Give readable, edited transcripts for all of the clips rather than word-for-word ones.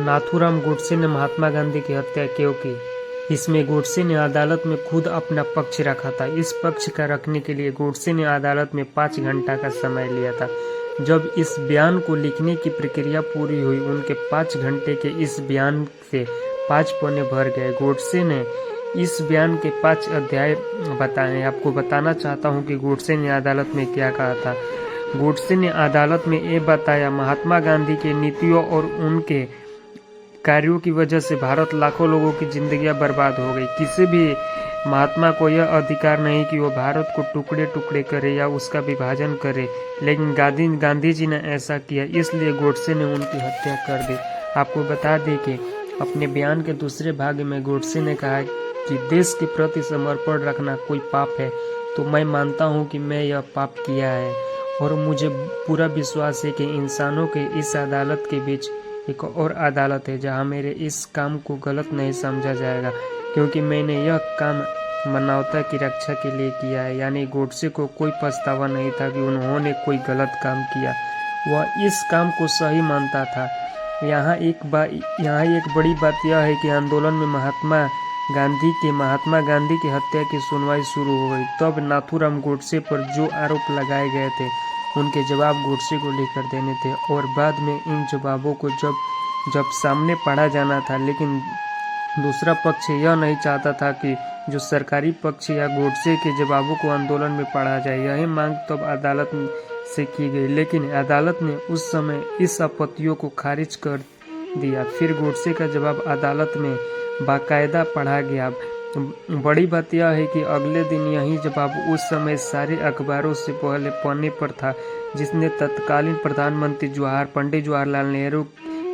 नाथूराम गोडसे ने महात्मा गांधी की हत्या क्यों की? इसमें गोडसे ने अदालत में खुद अपना पक्ष रखा था। इस पक्ष का रखने के लिए गोडसे ने अदालत में 5 घंटा का समय लिया था। जब इस बयान को लिखने की प्रक्रिया पूरी हुई, उनके 5 घंटे के इस बयान से 5 पन्ने भर गए। गोडसे ने इस बयान के 5 अध्याय बताए। आपको बताना चाहता हूँ कि गोडसे ने अदालत में क्या कहा था। गोडसे ने अदालत में ये बताया, महात्मा गांधी के नीतियों और उनके कार्यों की वजह से भारत लाखों लोगों की जिंदगियां बर्बाद हो गई। किसी भी महात्मा को यह अधिकार नहीं कि वो भारत को टुकड़े टुकड़े करे या उसका विभाजन करे, लेकिन गांधी जी ने ऐसा किया, इसलिए गोडसे ने उनकी हत्या कर दी। आपको बता दें कि अपने बयान के दूसरे भाग में गोडसे ने कहा कि देश के प्रति समर्पण रखना कोई पाप है, तो मैं मानता हूँ कि मैं यह पाप किया है और मुझे पूरा विश्वास है कि इंसानों के इस अदालत के बीच एक और अदालत है जहां मेरे इस काम को गलत नहीं समझा जाएगा, क्योंकि मैंने यह काम मानवता की रक्षा के लिए किया है। यानी गोडसे को कोई पछतावा नहीं था कि उन्होंने कोई गलत काम किया, वह इस काम को सही मानता था। यहाँ एक बड़ी बात यह है कि आंदोलन में महात्मा गांधी की हत्या की सुनवाई शुरू हो गई। तब नाथूराम गोडसे पर जो आरोप लगाए गए थे उनके जवाब गोडसे को लेकर देने थे और बाद में इन जवाबों को जब सामने पढ़ा जाना था, लेकिन दूसरा पक्ष यह नहीं चाहता था कि जो सरकारी पक्ष या गोडसे के जवाबों को आंदोलन में पढ़ा जाए। यही मांग तब अदालत से की गई, लेकिन अदालत ने उस समय इस आपत्तियों को खारिज कर दिया। फिर गोडसे का जवाब अदालत में बाकायदा पढ़ा गया। बड़ी बात यह है कि अगले दिन यही जवाब उस समय सारे अखबारों से पहले पन्ने पर था, जिसने तत्कालीन प्रधानमंत्री पंडित जवाहरलाल नेहरू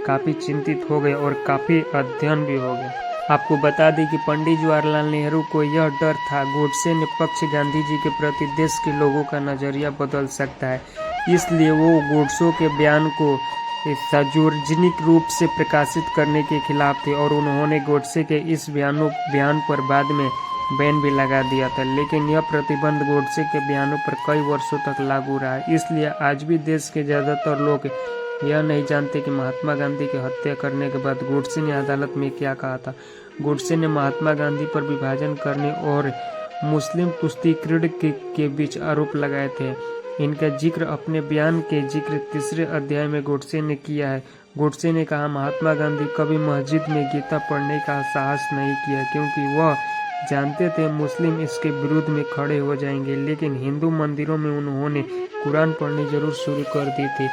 काफी चिंतित हो गए और काफी अध्ययन भी हो गए। आपको बता दें कि पंडित जवाहरलाल नेहरू को यह डर था गोडसे ने पक्ष गांधी जी के प्रति देश के लोगों का नजरिया बदल सकता है, इसलिए वो गोडसे के बयान को सार्वजनिक रूप से प्रकाशित करने के खिलाफ थे और उन्होंने गोडसे के इस बयान पर बाद में बैन भी लगा दिया था। लेकिन यह प्रतिबंध गोडसे के बयानों पर कई वर्षों तक लागू रहा, इसलिए आज भी देश के ज्यादातर लोग यह नहीं जानते कि महात्मा गांधी की हत्या करने के बाद गोडसे ने अदालत में क्या कहा था। गोडसे ने महात्मा गांधी पर विभाजन करने और मुस्लिम तुष्टीकरण के बीच आरोप लगाए थे। इनका जिक्र अपने बयान के जिक्र 3 अध्याय में गोडसे ने किया है। गोडसे ने कहा, महात्मा गांधी कभी मस्जिद में गीता पढ़ने का साहस नहीं किया, क्योंकि वह जानते थे मुस्लिम इसके विरुद्ध में खड़े हो जाएंगे, लेकिन हिंदू मंदिरों में उन्होंने कुरान पढ़नी जरूर शुरू कर दी थी,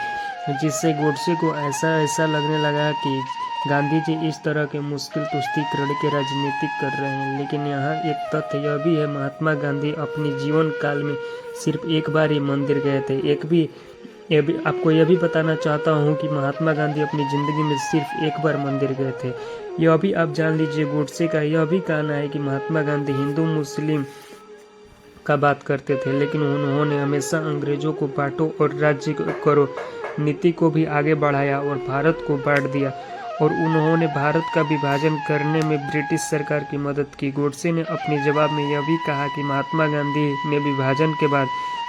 जिससे गोडसे को ऐसा लगने लगा कि गांधी जी इस तरह के मुश्किल तुष्टीकरण के राजनीतिक कर रहे हैं। लेकिन यहाँ एक तथ्य यह भी है, महात्मा गांधी अपने जीवन काल में सिर्फ एक बार ही मंदिर गए थे। आपको यह भी बताना चाहता हूँ कि महात्मा गांधी अपनी जिंदगी में सिर्फ एक बार मंदिर गए थे। यह भी आप जान लीजिए, गोडसे का यह भी कहना है कि महात्मा गांधी हिंदू मुस्लिम का बात करते थे, लेकिन उन्होंने हमेशा अंग्रेजों को बांटो और राज्य करो नीति को भी आगे बढ़ाया और भारत को बांट दिया, और उन्होंने भारत का विभाजन करने में ब्रिटिश सरकार की मदद की। गोडसे ने अपने जवाब में यह भी कहा कि महात्मा गांधी ने विभाजन के बाद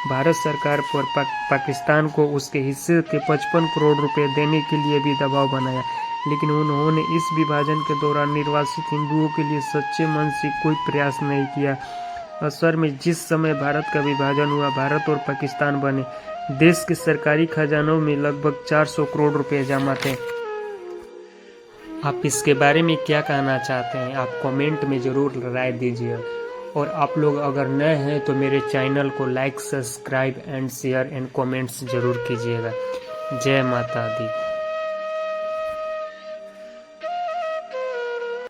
भारत सरकार पर पाकिस्तान को उसके हिस्से के 55 करोड़ रुपए देने के लिए भी दबाव बनाया, लेकिन उन्होंने इस विभाजन के दौरान निर्वासित हिंदुओं के लिए सच्चे मन से कोई प्रयास नहीं किया। असल में जिस समय भारत का विभाजन हुआ, भारत और पाकिस्तान बने, देश के सरकारी खजानों में लगभग 400 करोड़ रुपए जमा थे। आप इसके बारे में क्या कहना चाहते हैं? आप कमेंट में ज़रूर राय दीजिए, और आप लोग अगर नए हैं तो मेरे चैनल को like, subscribe and share and comments ज़रूर कीजिएगा। जय माता दी।